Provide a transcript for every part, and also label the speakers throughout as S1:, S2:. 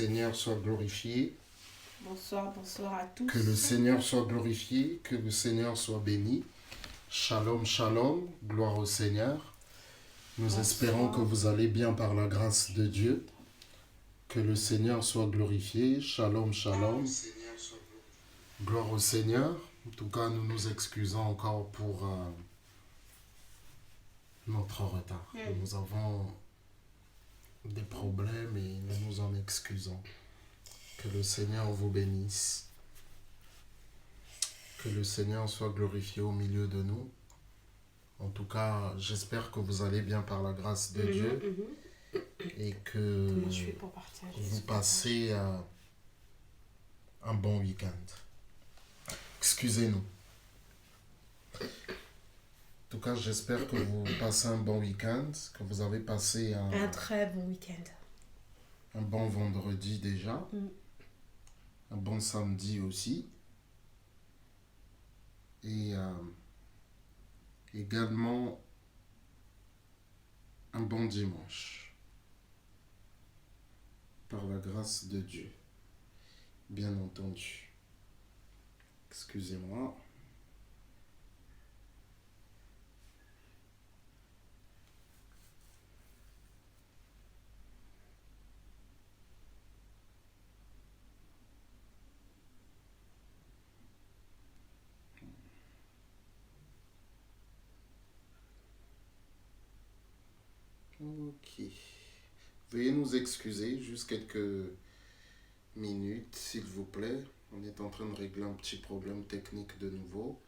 S1: Seigneur soit glorifié.
S2: Bonsoir, bonsoir à tous.
S1: Que le Seigneur soit glorifié, que le Seigneur soit béni. Shalom, shalom, gloire au Seigneur. Nous espérons que vous allez bien par la grâce de Dieu. Que le Seigneur soit glorifié. Shalom, shalom. Gloire au Seigneur. En tout cas, nous nous excusons encore pour notre retard. Nous avons des problèmes et nous nous en excusons. Que le Seigneur vous bénisse. Que le Seigneur soit glorifié au milieu de nous. En tout cas, j'espère que vous allez bien par la grâce de Dieu et que vous passez un bon week-end. Excusez-nous. En tout cas, j'espère que vous passez un bon week-end, que vous avez passé
S2: un très bon week-end.
S1: Un bon vendredi déjà, un bon samedi aussi, et également un bon dimanche, par la grâce de Dieu, bien entendu. Excusez-moi. Ok. Veuillez nous excuser, juste quelques minutes, s'il vous plaît. On est en train de régler un petit problème technique de nouveau.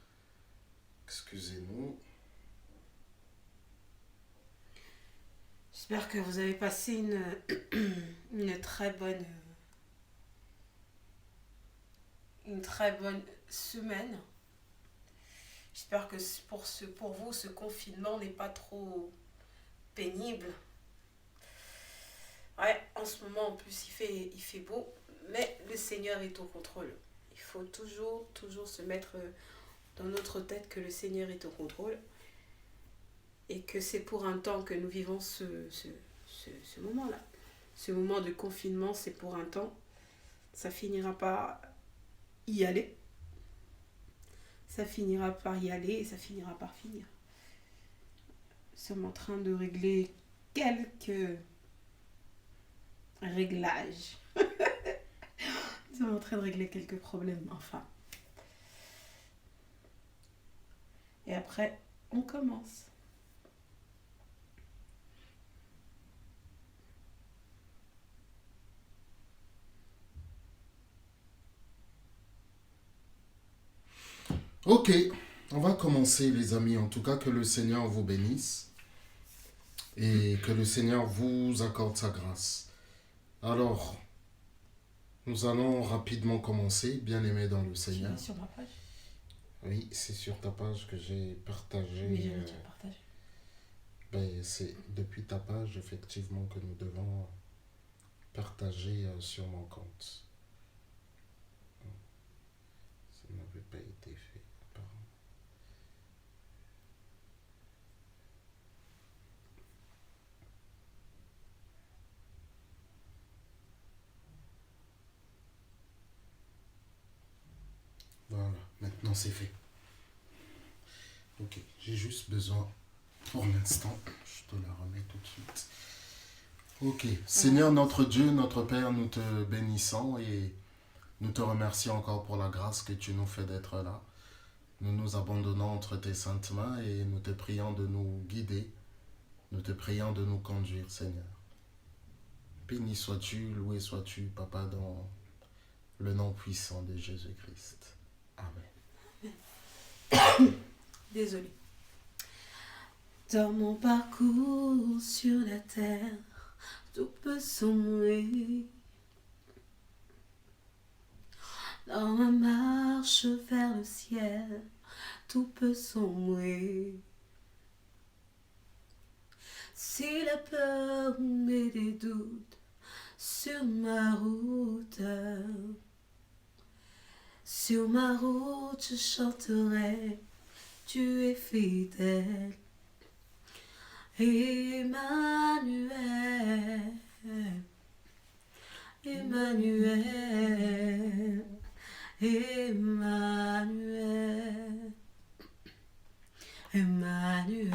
S1: Excusez-nous.
S2: J'espère que vous avez passé une très bonne semaine. J'espère que pour vous, ce confinement n'est pas trop pénible. Ouais, en ce moment, en plus, il fait beau, mais le Seigneur est au contrôle. Il faut toujours se mettre dans notre tête que le Seigneur est au contrôle et que c'est pour un temps que nous vivons ce moment-là. Ce moment de confinement, c'est pour un temps. Ça finira par y aller. Ça finira par y aller et ça finira par finir. Nous sommes en train de régler quelques réglages. Nous sommes en train de régler quelques problèmes, enfin. Et après, on commence.
S1: Ok, on va commencer les amis. En tout cas, que le Seigneur vous bénisse et que le Seigneur vous accorde sa grâce. Alors, nous allons rapidement commencer, bien-aimés dans le Seigneur.
S2: C'est sur ma page.
S1: Oui, c'est sur ta page que j'ai partagé.
S2: Mais j'avais déjà partagé.
S1: C'est depuis ta page, effectivement, que nous devons partager sur mon compte. Ça n'avait pas été fait, apparemment. Voilà, maintenant c'est fait. Ok, j'ai juste besoin, pour l'instant, je te la remets tout de suite. Ok, Seigneur notre Dieu, notre Père, nous te bénissons et nous te remercions encore pour la grâce que tu nous fais d'être là. Nous nous abandonnons entre tes saintes mains et nous te prions de nous guider. Nous te prions de nous conduire, Seigneur. Béni sois-tu, loué sois-tu, Papa, dans le nom puissant de Jésus-Christ. Amen.
S2: Désolée. Dans mon parcours sur la terre, tout peut sombrer. Dans ma marche vers le ciel, tout peut sombrer. Si la peur met des doutes sur ma route, je chanterai, tu es fidèle. Emmanuel, Emmanuel, Emmanuel, Emmanuel.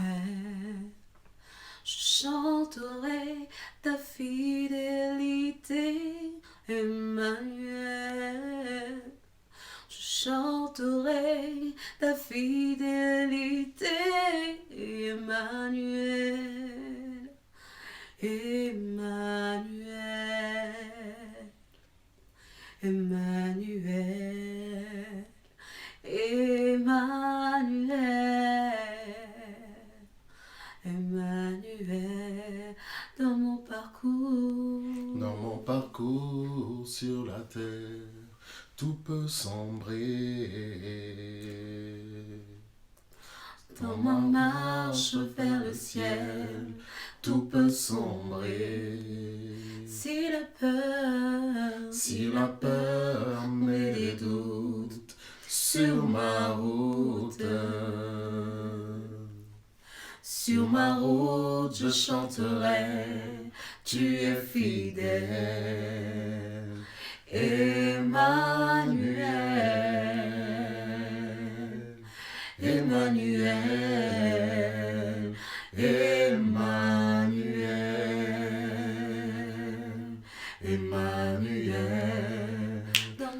S2: Je chanterai ta fidélité, Emmanuel. Je chanterai ta fidélité, Emmanuel, Emmanuel, Emmanuel, Emmanuel, Emmanuel, dans mon parcours.
S1: Dans mon parcours sur la terre, tout peut sombrer.
S2: Dans ma marche vers le ciel, tout peut sombrer. Si la peur met des doutes sur ma route, je chanterai, tu es fidèle, Emmanuel, Emmanuel, Emmanuel, Emmanuel. Dans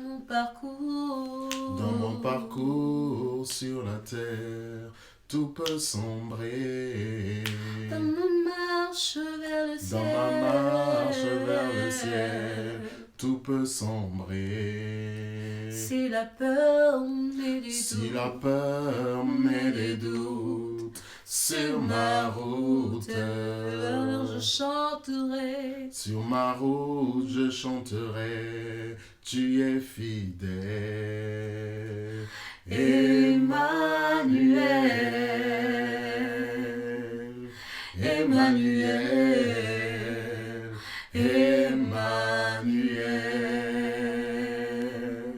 S2: mon parcours
S1: sur la terre, tout peut sombrer.
S2: Dans ma marche vers le ciel,
S1: Dans ma marche vers le ciel, tout peut sombrer.
S2: Si la peur met des
S1: Si la peur met des doutes sur ma route,
S2: alors je chanterai.
S1: Sur ma route, je chanterai, tu es fidèle. Emmanuel, Emmanuel, Emmanuel,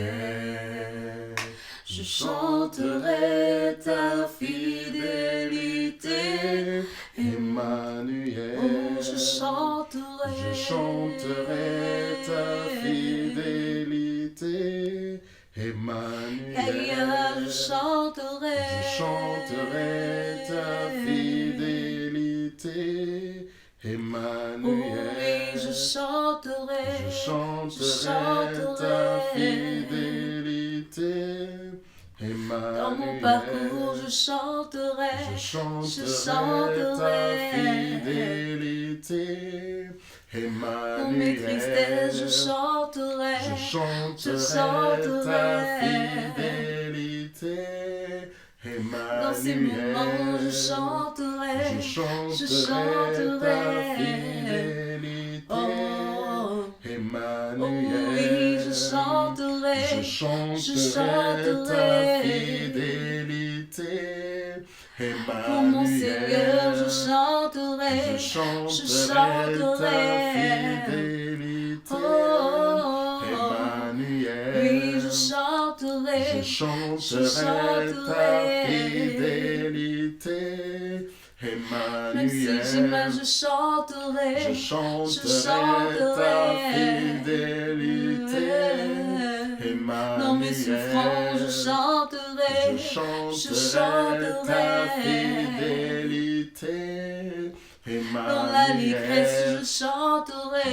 S1: Emmanuel.
S2: Je chanterai ta fidélité,
S1: Emmanuel.
S2: Oh, je chanterai
S1: ta fidélité, Emmanuel.
S2: Je chanterai
S1: ta fidélité, Emmanuel.
S2: Oui, je chanterai
S1: ta fidélité, Emmanuel.
S2: Dans mon parcours, je chanterai
S1: ta fidélité, Emmanuel.
S2: Dans mes tristesses, je chanterai
S1: ta fidélité, Emmanuel.
S2: Dans ces moments, je chanterai
S1: ta fidélité,
S2: Oh,
S1: Emmanuel.
S2: oui, je chanterai
S1: ta fidélité, Emmanuel.
S2: Pour mon Seigneur, je chanterai
S1: ta fidélité,
S2: Oh,
S1: Emmanuel.
S2: oui, je chanterai
S1: ta fidélité, Emmanuel.
S2: Même si j'ai mal, je chanterai
S1: ta fidélité, Emmanuel.
S2: Dans mes souffrances, je chanterai
S1: ta fidélité, Emmanuel.
S2: Dans l'allégresse, je chanterai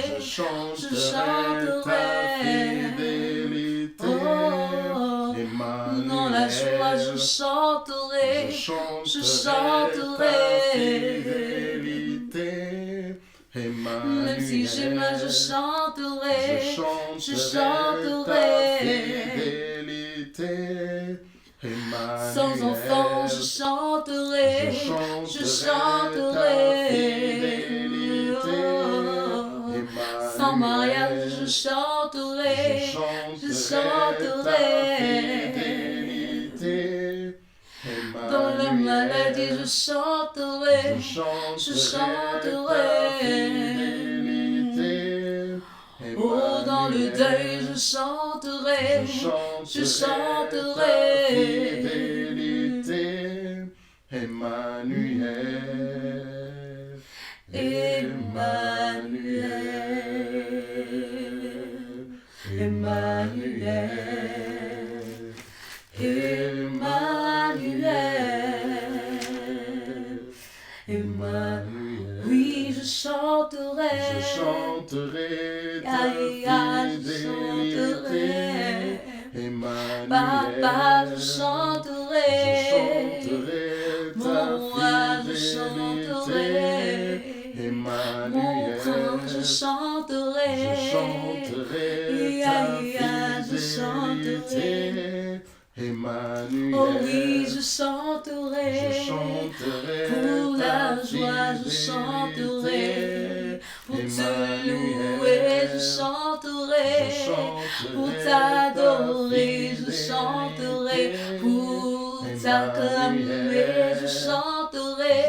S1: ta fidélité,
S2: Oh,
S1: Emmanuel.
S2: dans la joie, je chanterai
S1: ta fidélité, Emmanuel.
S2: Même si j'ai mal, je chanterai
S1: ta fidélité, Emmanuel.
S2: Sans enfant, je chanterai
S1: ta fidélité, Emmanuel.
S2: Sans mariage, je chanterai
S1: ta fidélité, Emmanuel.
S2: Dans la maladie, je chanterai
S1: ta fidélité,
S2: Oh, dans le deuil, je chanterai
S1: ta fidélité, Emmanuel.
S2: Emmanuel.
S1: Emmanuel.
S2: Oui, je chanterai.
S1: Je chanterai ta fidélité. Emmanuel.
S2: Papa, je chanterai.
S1: Je chanterai ta fidélité. Emmanuel.
S2: Mon prince, je chanterai.
S1: Je chanterai ta fidélité. Emmanuel.
S2: Oh oui, je chanterai.
S1: Je chanterai
S2: pour
S1: ta
S2: la joie, je chanterai. Pour te louer, je chanterai. Pour t'adorer, je chanterai. Pour t'acclamer, je chanterai.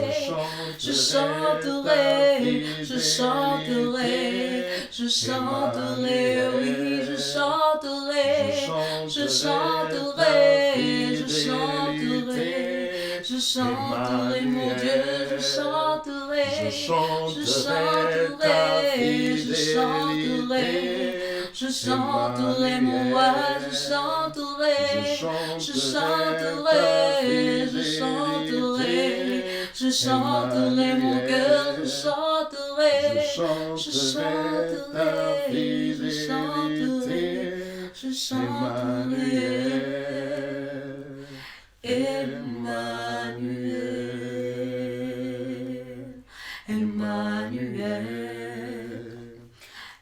S2: Je chanterai, je chanterai. Je chanterai, oui, je chanterai. Je chanterai, je chanterai. Je chanterai, mon Dieu, je chanterai.
S1: Je
S2: Je chanterai, je chanterai. Je chanterai, mon roi, je chanterai. Je chanterai, je chanterai. Je chanterai, mon cœur, je chanterai. Je chanterai, je chanterai. Je chanterai. Emmanuel, Emmanuel,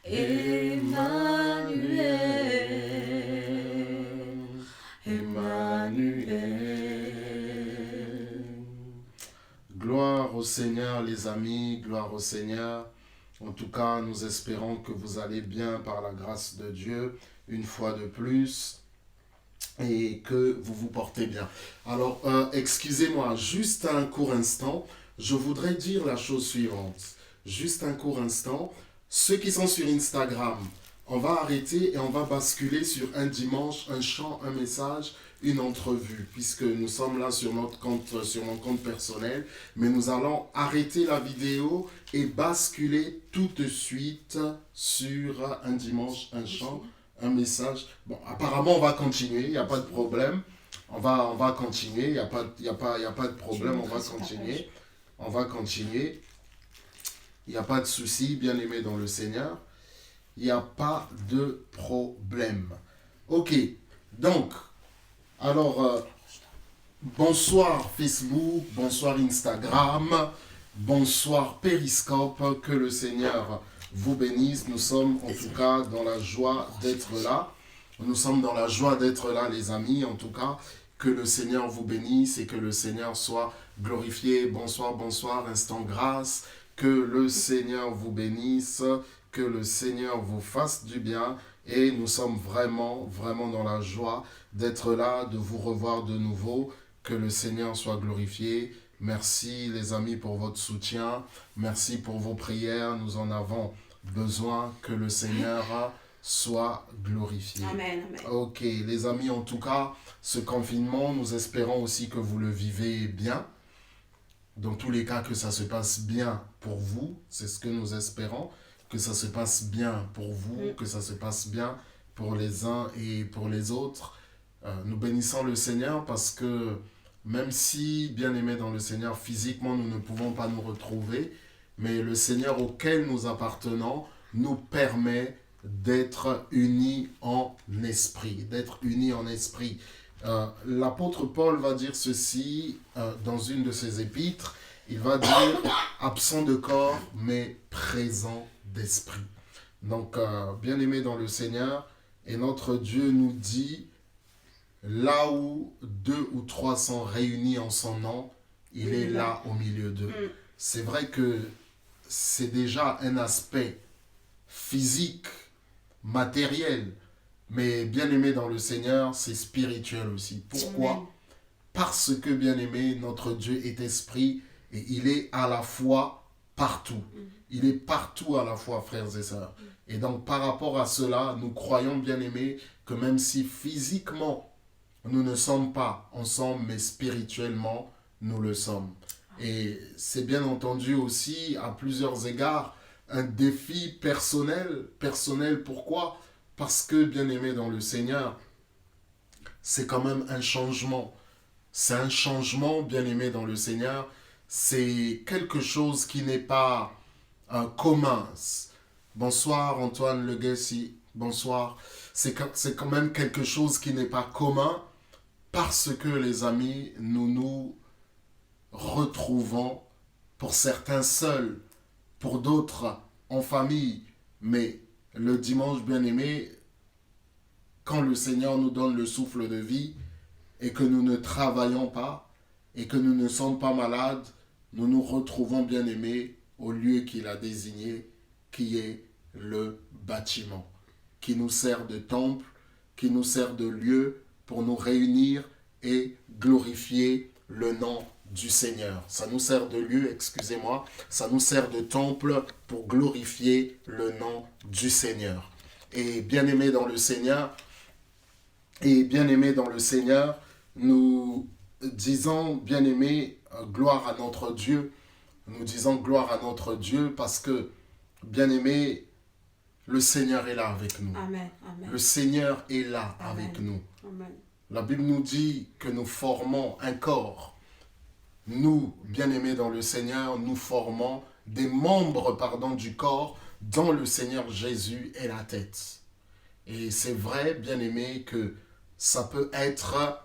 S2: Emmanuel, Emmanuel.
S1: Gloire au Seigneur, les amis, gloire au Seigneur. En tout cas, nous espérons que vous allez bien par la grâce de Dieu, une fois de plus, et que vous vous portez bien. Alors, excusez-moi, juste un court instant, je voudrais dire la chose suivante. Juste un court instant. Ceux qui sont sur Instagram, on va arrêter et on va basculer sur un dimanche, un chant, un message, une entrevue, puisque nous sommes là sur notre compte, sur mon compte personnel, mais nous allons arrêter la vidéo et basculer tout de suite sur un dimanche, un chant, un message. Bon, apparemment, on va continuer, il n'y a pas de problème. On va continuer, il n'y a pas de problème, on va continuer. On va continuer. Il n'y a pas de souci, bien-aimé dans le Seigneur. Il n'y a pas de problème. Ok, donc, alors, bonsoir Facebook, bonsoir Instagram, bonsoir Periscope, que le Seigneur vous bénisse. Nous sommes en tout cas dans la joie d'être là. Nous sommes dans la joie d'être là, les amis. En tout cas, que le Seigneur vous bénisse et que le Seigneur soit glorifié. Bonsoir, bonsoir, instant grâce. Que le Seigneur vous bénisse, que le Seigneur vous fasse du bien. Et nous sommes vraiment, vraiment dans la joie d'être là, de vous revoir de nouveau. Que le Seigneur soit glorifié. Merci les amis pour votre soutien. Merci pour vos prières. Nous en avons besoin. Que le Seigneur soit glorifié.
S2: Amen, amen.
S1: Ok, les amis, en tout cas, ce confinement, nous espérons aussi que vous le vivez bien. Dans tous les cas, que ça se passe bien pour vous. C'est ce que nous espérons. Que ça se passe bien pour vous, que ça se passe bien pour les uns et pour les autres. Nous bénissons le Seigneur parce que même si, bien-aimés dans le Seigneur, physiquement, nous ne pouvons pas nous retrouver, mais le Seigneur auquel nous appartenons nous permet d'être unis en esprit, l'apôtre Paul va dire ceci dans une de ses épîtres. Il va dire « absent de corps, mais présent d'esprit ». Donc, bien-aimés dans le Seigneur, et notre Dieu nous dit « là où 2 ou 3 sont réunis en son nom, il est là au milieu d'eux ». C'est vrai que c'est déjà un aspect physique, matériel, mais bien-aimé dans le Seigneur, c'est spirituel aussi. Pourquoi ?
S2: Amen.
S1: Parce que, bien-aimé, notre Dieu est esprit et il est à la fois partout. Il est partout à la fois, frères et sœurs. Et donc, par rapport à cela, nous croyons, bien-aimés, que même si physiquement, nous ne sommes pas ensemble, mais spirituellement, nous le sommes. Et c'est bien entendu aussi, à plusieurs égards, un défi personnel. Personnel, pourquoi ? Parce que, bien-aimé dans le Seigneur, c'est quand même un changement. C'est un changement, bien-aimé dans le Seigneur. c'est quelque chose qui n'est pas commun. Bonsoir Antoine Le Guessy, bonsoir. C'est quand même quelque chose qui n'est pas commun parce que les amis, nous nous retrouvons pour certains seuls, pour d'autres en famille. Mais le dimanche bien-aimé, quand le Seigneur nous donne le souffle de vie et que nous ne travaillons pas et que nous ne sommes pas malades, nous nous retrouvons bien-aimés au lieu qu'il a désigné, qui est le bâtiment, qui nous sert de temple, qui nous sert de lieu pour nous réunir et glorifier le nom du Seigneur. Ça nous sert de lieu, excusez-moi, ça nous sert de temple pour glorifier le nom du Seigneur. Et bien-aimés dans le Seigneur, nous disons, bien-aimés, gloire à notre Dieu. Nous disons gloire à notre Dieu parce que, bien-aimés, le Seigneur est là avec nous.
S2: Amen. Amen.
S1: Le Seigneur est là
S2: Amen.
S1: avec nous.
S2: Amen.
S1: La Bible nous dit que nous formons un corps. Nous, bien-aimés dans le Seigneur, nous formons des membres, du corps dont le Seigneur Jésus est la tête. Et c'est vrai, bien-aimés, que ça peut être...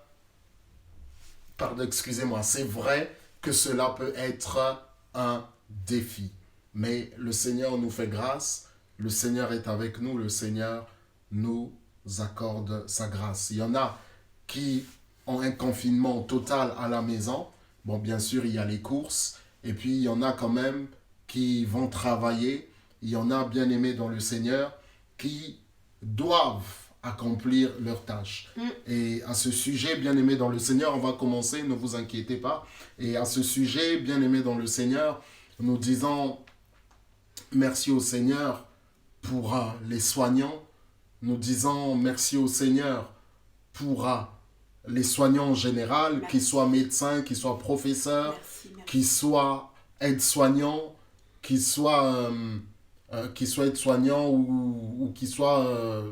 S1: c'est vrai que cela peut être un défi. Mais le Seigneur nous fait grâce, le Seigneur est avec nous, le Seigneur nous accorde sa grâce. Il y en a qui ont un confinement total à la maison. Bon, bien sûr, il y a les courses. Et puis, il y en a quand même qui vont travailler. Il y en a, bien aimés dans le Seigneur, qui doivent accomplir leurs tâches. Et à ce sujet, bien aimés dans le Seigneur, on va commencer, ne vous inquiétez pas. Et à ce sujet, bien aimés dans le Seigneur, nous disons merci au Seigneur pour les soignants. Nous disons merci au Seigneur pour les soignants en général, qu'ils soient médecins, qu'ils soient professeurs, qu'ils soient aides-soignants, qu'ils soient aides-soignants ou qu'ils soient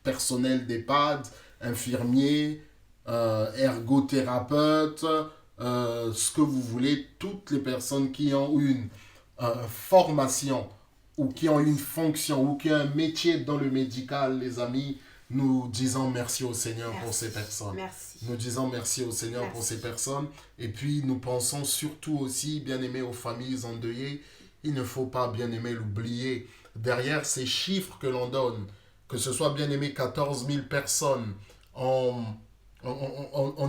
S1: personnel d'EHPAD, infirmiers, ergothérapeutes, ce que vous voulez, toutes les personnes qui ont une formation ou qui ont une fonction ou qui ont un métier dans le médical, les amis, nous disons merci au Seigneur pour ces personnes.
S2: Merci.
S1: Nous disons merci au Seigneur pour ces personnes. Et puis nous pensons surtout aussi, bien aimés, aux familles endeuillées. Il ne faut pas, bien aimé, l'oublier. Derrière ces chiffres que l'on donne, que ce soit, bien aimé, 14 000 personnes en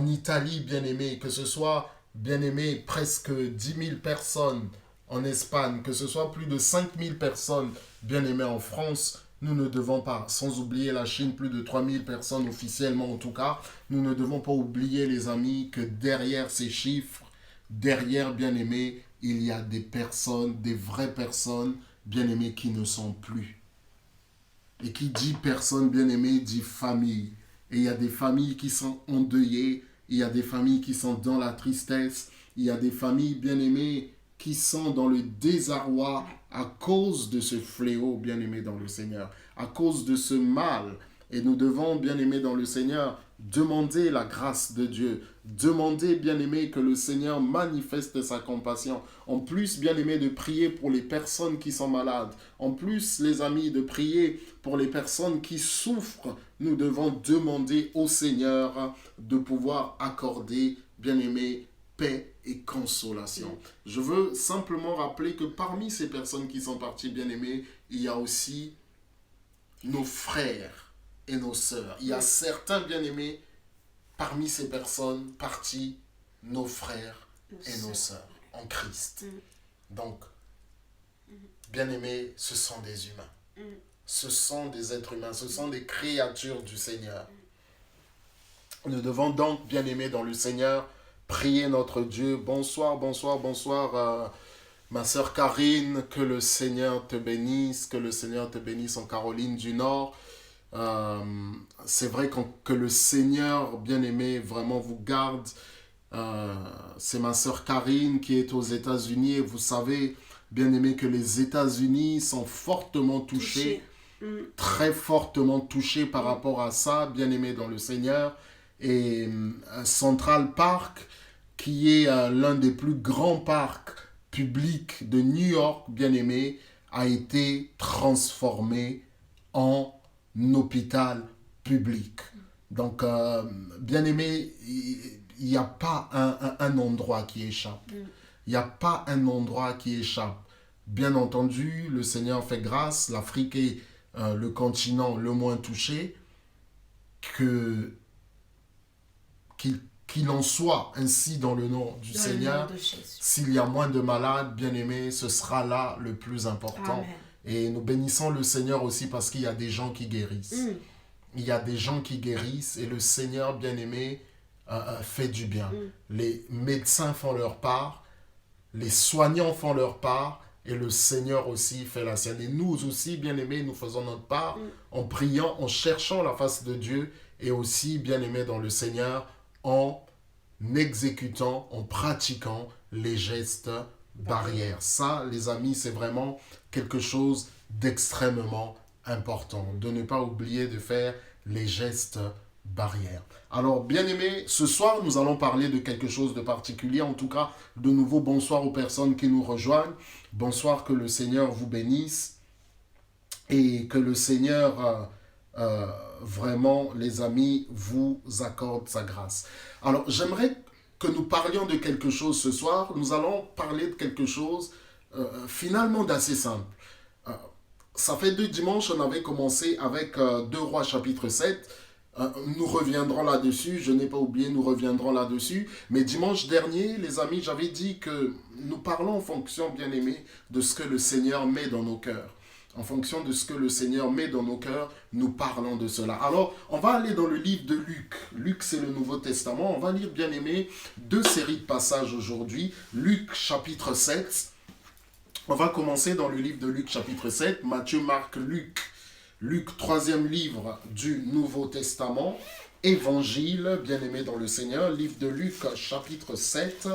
S1: Italie, bien aimé, que ce soit, bien aimé, presque 10 000 personnes en Espagne, que ce soit plus de 5 000 personnes, bien aimées, en France, nous ne devons pas, sans oublier la Chine, plus de 3 000 personnes officiellement en tout cas, nous ne devons pas oublier, les amis, que derrière ces chiffres, derrière, bien aimé, il y a des personnes, des vraies personnes, bien aimées, qui ne sont plus. Et qui dit personne bien-aimée, dit famille. Et il y a des familles qui sont endeuillées, il y a des familles qui sont dans la tristesse, il y a des familles bien-aimées qui sont dans le désarroi à cause de ce fléau, bien-aimé dans le Seigneur, à cause de ce mal. Et nous devons, bien-aimé dans le Seigneur, demander la grâce de Dieu, demander, bien-aimé, que le Seigneur manifeste sa compassion. En plus, bien-aimé, de prier pour les personnes qui sont malades. En plus, les amis, de prier pour les personnes qui souffrent. Nous devons demander au Seigneur de pouvoir accorder, bien-aimé, paix et consolation. Je veux simplement rappeler que parmi ces personnes qui sont parties, bien-aimées, il y a aussi nos frères et nos sœurs. Il y a certains bien-aimés parmi ces personnes parties, nos frères et nos sœurs en Christ. Donc, bien-aimés, ce sont des humains. Ce sont des êtres humains, ce sont des créatures du Seigneur. Nous devons donc, bien-aimés dans le Seigneur, prier notre Dieu. Bonsoir, bonsoir, bonsoir, ma sœur Karine, que le Seigneur te bénisse, en Caroline du Nord. C'est vrai que le Seigneur, bien-aimé, vraiment vous garde. C'est ma sœur Karine qui est aux États-Unis et vous savez, bien-aimé, que les États-Unis sont fortement touchés, très fortement touchés par rapport à ça, bien-aimé dans le Seigneur. Et Central Park, qui est l'un des plus grands parcs publics de New York, bien aimé, a été transformé en hôpital public. Donc, bien aimé, il n'y a pas un endroit qui échappe. Il n'y a pas un endroit qui échappe. Bien entendu, le Seigneur fait grâce. L'Afrique est le continent le moins touché. Qu'il en soit ainsi dans le nom du Seigneur. S'il y a moins de malades, bien aimés, ce sera là le plus important.
S2: Amen.
S1: Et nous bénissons le Seigneur aussi parce qu'il y a des gens qui guérissent. Il y a des gens qui guérissent et le Seigneur, bien aimé, fait du bien. Les médecins font leur part, les soignants font leur part et le Seigneur aussi fait la sienne. Et nous aussi, bien aimés, nous faisons notre part en priant, en cherchant la face de Dieu et aussi, bien aimés, dans le Seigneur, en exécutant, en pratiquant les gestes barrières. Ça, les amis, c'est vraiment quelque chose d'extrêmement important. De ne pas oublier de faire les gestes barrières. Alors, bien aimés, ce soir, nous allons parler de quelque chose de particulier. En tout cas, de nouveau, bonsoir aux personnes qui nous rejoignent. Bonsoir, que le Seigneur vous bénisse et que le Seigneur... vraiment, les amis, vous accorde sa grâce. Alors, j'aimerais que nous parlions de quelque chose ce soir. Nous allons parler de quelque chose finalement d'assez simple. Ça fait 2 dimanches, on avait commencé avec 2 Rois chapitre 7. Nous reviendrons là-dessus, je n'ai pas oublié, nous reviendrons là-dessus. Mais dimanche dernier, les amis, j'avais dit que nous parlons en fonction, bien aimé, de ce que le Seigneur met dans nos cœurs. En fonction de ce que le Seigneur met dans nos cœurs, nous parlons de cela. Alors, on va aller dans le livre de Luc. Luc, c'est le Nouveau Testament. On va lire, bien aimé, 2 séries de passages aujourd'hui. Luc, chapitre 7. On va commencer dans le livre de Luc, chapitre 7. Matthieu, Marc, Luc. Luc, 3e livre du Nouveau Testament. Évangile, bien aimé dans le Seigneur. Livre de Luc, chapitre 7.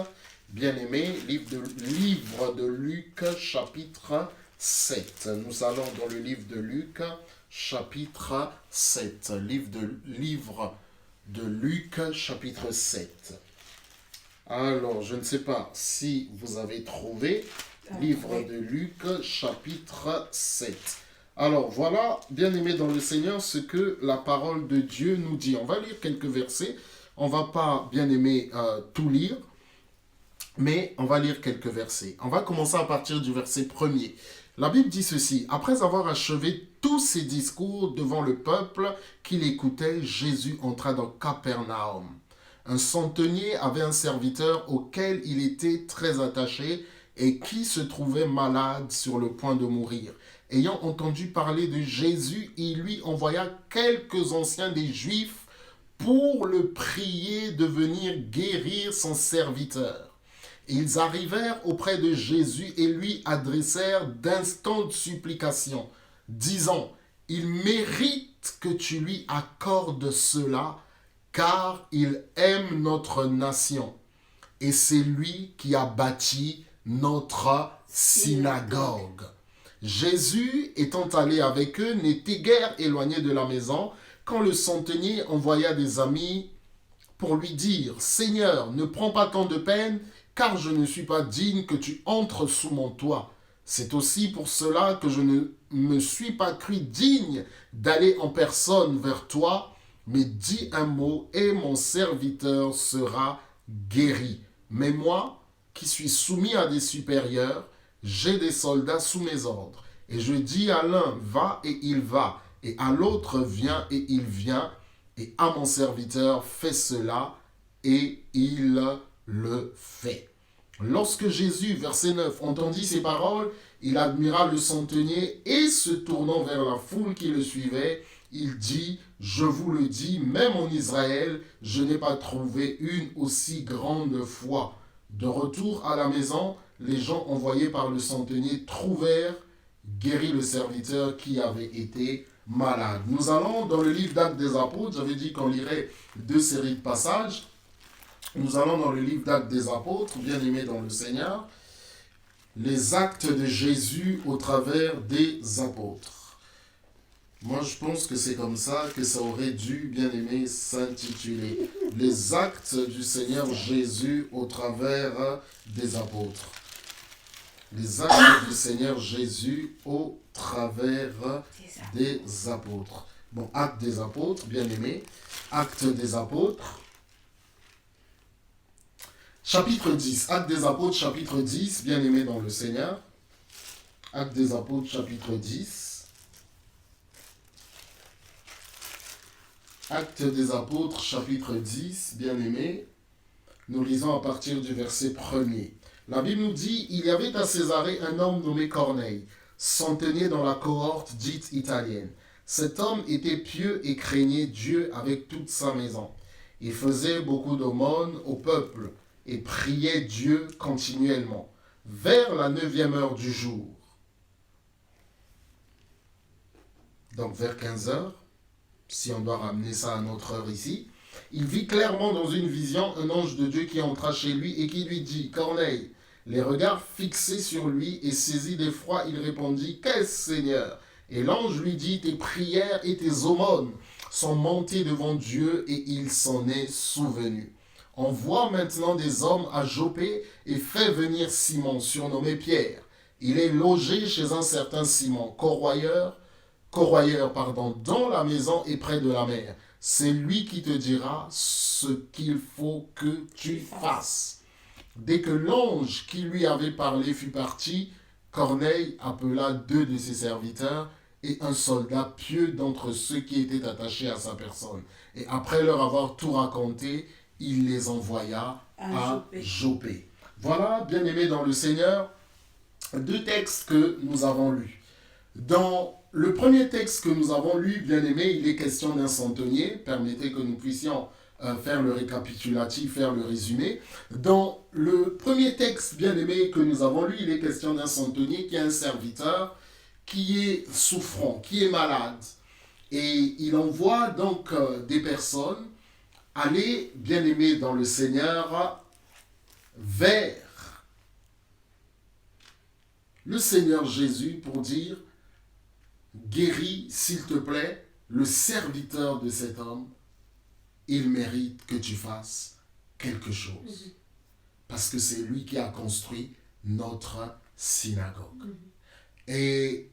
S1: Bien aimé, livre de Luc, chapitre 7. Nous allons dans le livre de Luc, chapitre 7. Livre de Luc, chapitre 7. Alors, je ne sais pas si vous avez trouvé. Livre de Luc, chapitre 7. Alors, voilà, bien aimé dans le Seigneur, ce que la parole de Dieu nous dit. On va lire quelques versets. On ne va pas, bien aimé, tout lire. Mais on va lire quelques versets. On va commencer à partir du verset 1er. La Bible dit ceci: après avoir achevé tous ses discours devant le peuple qui l'écoutait, Jésus entra dans Capernaum. Un centenier avait un serviteur auquel il était très attaché et qui se trouvait malade sur le point de mourir. Ayant entendu parler de Jésus, il lui envoya quelques anciens des Juifs pour le prier de venir guérir son serviteur. Ils arrivèrent auprès de Jésus et lui adressèrent d'instantes supplications, disant: « Il mérite que tu lui accordes cela, car il aime notre nation. Et c'est lui qui a bâti notre synagogue. » Jésus, étant allé avec eux, n'était guère éloigné de la maison, quand le centenier envoya des amis pour lui dire: « Seigneur, ne prends pas tant de peine, car je ne suis pas digne que tu entres sous mon toit. C'est aussi pour cela que je ne me suis pas cru digne d'aller en personne vers toi, mais dis un mot et mon serviteur sera guéri. Mais moi, qui suis soumis à des supérieurs, j'ai des soldats sous mes ordres. Et je dis à l'un, va et il va, et à l'autre, viens et il vient, et à mon serviteur, fais cela, et il le fait. Lorsque Jésus, verset 9, entendit ces paroles, il admira le centenier et se tournant vers la foule qui le suivait, il dit: « Je vous le dis, même en Israël, je n'ai pas trouvé une aussi grande foi. » De retour à la maison, les gens envoyés par le centenier trouvèrent guéri le serviteur qui avait été malade. Nous allons dans le livre d'Actes des Apôtres. J'avais dit qu'on lirait 2 séries de passages. Nous allons dans le livre d'Actes des Apôtres, bien aimés dans le Seigneur, les actes de Jésus au travers des apôtres. Moi, je pense que c'est comme ça que ça aurait dû, bien aimé, s'intituler. Les actes du Seigneur Jésus au travers des apôtres. Les actes du Seigneur Jésus au travers des apôtres. Bon, actes des apôtres, bien aimé. Actes des apôtres. Chapitre 10. Actes des apôtres, chapitre 10, bien aimé dans le Seigneur. Actes des apôtres, chapitre 10. Actes des apôtres, chapitre 10, bien aimé. Nous lisons à partir du verset 1er. La Bible nous dit, il y avait à Césarée un homme nommé Corneille, centenier dans la cohorte dite italienne. Cet homme était pieux et craignait Dieu avec toute sa maison. Il faisait beaucoup d'aumônes au peuple et priait Dieu continuellement. Vers la 9e heure du jour, donc vers 15 heures, si on doit ramener ça à notre heure ici, il vit clairement dans une vision un ange de Dieu qui entra chez lui et qui lui dit, « Corneille !» Les regards fixés sur lui et saisi d'effroi, il répondit, « Qu'est-ce, Seigneur ?» Et l'ange lui dit, « Tes prières et tes aumônes sont montées devant Dieu et il s'en est souvenu. Envoie maintenant des hommes à Joppé et fais venir Simon, surnommé Pierre. Il est logé chez un certain Simon, corroyeur, dont la maison est près de la mer. C'est lui qui te dira ce qu'il faut que tu fasses. » Dès que l'ange qui lui avait parlé fut parti, Corneille appela 2 de ses serviteurs et un soldat pieux d'entre ceux qui étaient attachés à sa personne. Et après leur avoir tout raconté, il les envoya à Joppé. Voilà, bien-aimés dans le Seigneur, 2 textes que nous avons lus. Dans le premier texte que nous avons lu, bien aimé, il est question d'un centenier. Permettez que nous puissions faire le récapitulatif, faire le résumé. Dans le premier texte, bien aimé, que nous avons lu, il est question d'un centenier qui est un serviteur, qui est souffrant, qui est malade. Et il envoie donc des personnes aller, bien aimé dans le Seigneur, vers le Seigneur Jésus pour dire, guéris, s'il te plaît, le serviteur de cet homme. Il mérite que tu fasses quelque chose. Parce que c'est lui qui a construit notre synagogue. Et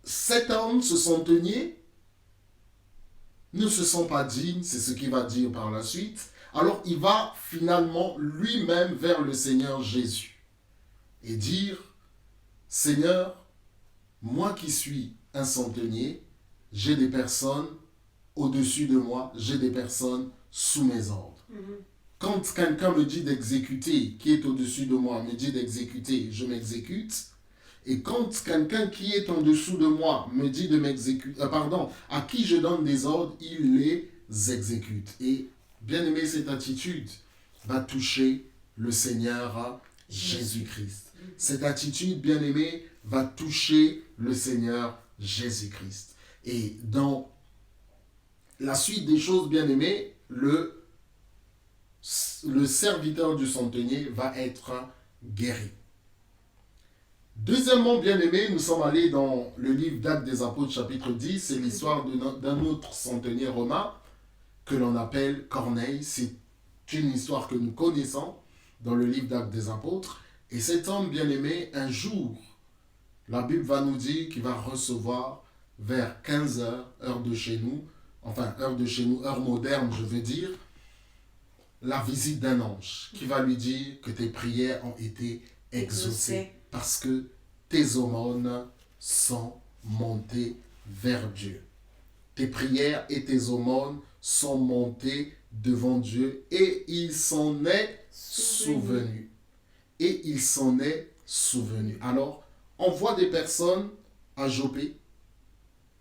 S1: cet homme, ce centenier, ne se sent pas digne, c'est ce qu'il va dire par la suite. Alors il va finalement lui-même vers le Seigneur Jésus et dire, Seigneur, moi qui suis un centenier, j'ai des personnes au-dessus de moi, j'ai des personnes sous mes ordres. Quand quelqu'un me dit d'exécuter, qui est au-dessus de moi, me dit d'exécuter, je m'exécute. Et quand quelqu'un qui est en dessous de moi me dit de m'exécuter, à qui je donne des ordres, il les exécute. Et bien aimé, cette attitude va toucher le Seigneur Jésus-Christ. Cette attitude, bien aimé, va toucher le Seigneur Jésus-Christ. Et dans la suite des choses, bien aimé, le serviteur du centenier va être guéri. Deuxièmement, bien aimé, nous sommes allés dans le livre d'Actes des Apôtres, chapitre 10. C'est l'histoire d'un autre centenier romain que l'on appelle Corneille. C'est une histoire que nous connaissons dans le livre d'Actes des Apôtres. Et cet homme, bien aimé, un jour, la Bible va nous dire qu'il va recevoir vers 15 heures, heure de chez nous, heure moderne, je veux dire, la visite d'un ange qui va lui dire que tes prières ont été exaucées parce que tes aumônes sont montées vers Dieu. Tes prières et tes aumônes sont montées devant Dieu et il s'en est souvenu. Et il s'en est souvenu. Alors, on voit des personnes à Joppé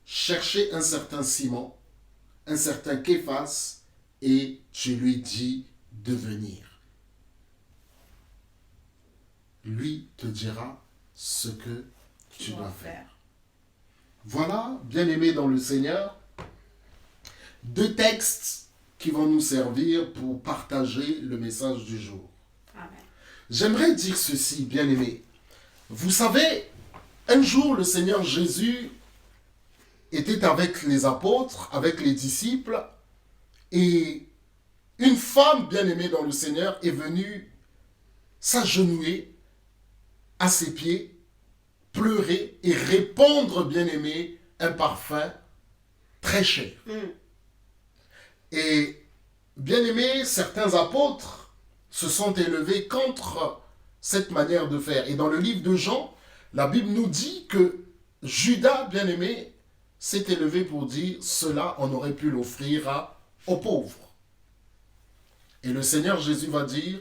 S1: chercher un certain Simon, un certain Képhas, et tu lui dis de venir. Lui te dira ce que tu dois faire. Voilà, bien-aimés dans le Seigneur, 2 textes qui vont nous servir pour partager le message du jour. Amen. J'aimerais dire ceci, bien-aimés. Vous savez, un jour, le Seigneur Jésus était avec les apôtres, avec les disciples, et une femme bien-aimée dans le Seigneur est venue s'agenouiller à ses pieds, pleurer et répandre, bien-aimé, un parfum très cher. Et bien-aimé, certains apôtres se sont élevés contre cette manière de faire. Et dans le livre de Jean, la Bible nous dit que Judas, bien-aimé, s'est élevé pour dire cela, on aurait pu l'offrir aux pauvres. Et le Seigneur Jésus va dire,